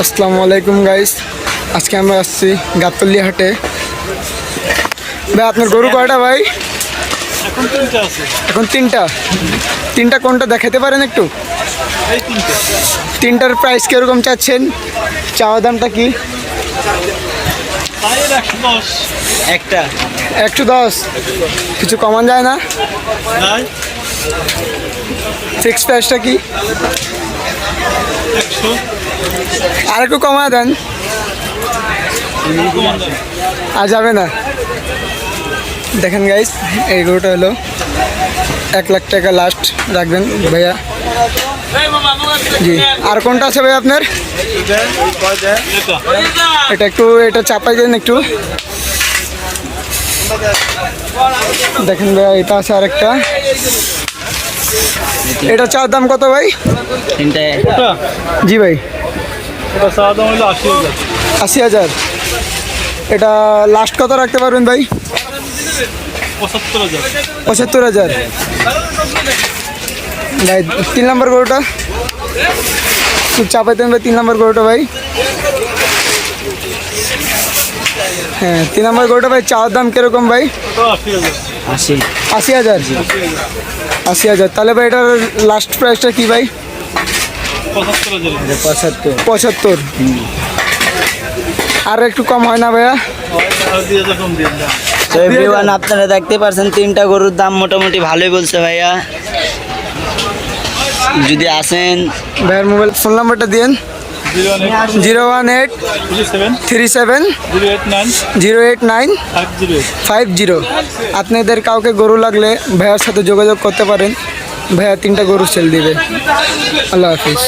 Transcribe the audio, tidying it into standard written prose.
আসসালামু আলাইকুম গাইস, আজকে আমরা আসছি গাবতলী হাটে। ভাই আপনার গরু কয়টা ভাই? এখন তিনটা কোনটা দেখাতে পারেন একটু? তিনটার প্রাইস কিরকম চাচ্ছেন? চাওয়া দামটা কি? 110। কিছু কমান যায় না? ফিক্সড প্রাইসটা কি? আর একটু কমা দেন। আর যাবে না? দেখেন গাইস, এই গরুটা হলো 1 লাখ টাকা লাস্ট রাখবেন ভাইয়া। জি, আর কোনটা আছে ভাই আপনার? এটা চাপাই দেন একটু। দেখেন ভাইয়া, এটা আছে আরেকটা। এটা চার দাম কত ভাই? জি ভাই, 80,000। এটা লাস্ট কত রাখতে পারবেন ভাই? 75,000। ভাই 3 নম্বর গরুটা খুব চাপাইতেন ভাই, 3 নম্বর গরুটা ভাই। হ্যাঁ, 3 নম্বর গরুটা ভাই চাওয়ার দাম কিরকম ভাই? 80,000। 80,000। তাহলে ভাই এটার লাস্ট প্রাইসটা কি ভাই? 75। আর একটু কম হয় না ভাইয়া? তো এভরিওয়ান, আপনারা দেখতে পাচ্ছেন তিনটা গরুর দাম মোটামুটি ভালোই বলছে ভাইয়া। যদি আসেন ভাইয়ার মোবাইল ফোন নাম্বারটা দিন। 01837 089 50। আপনাদের কাউকে গরু লাগলে ভাইয়ার সাথে যোগাযোগ করতে পারেন। ভাইয়া 3টা গরু সেল দিবে। আল্লাহ হাফিজ।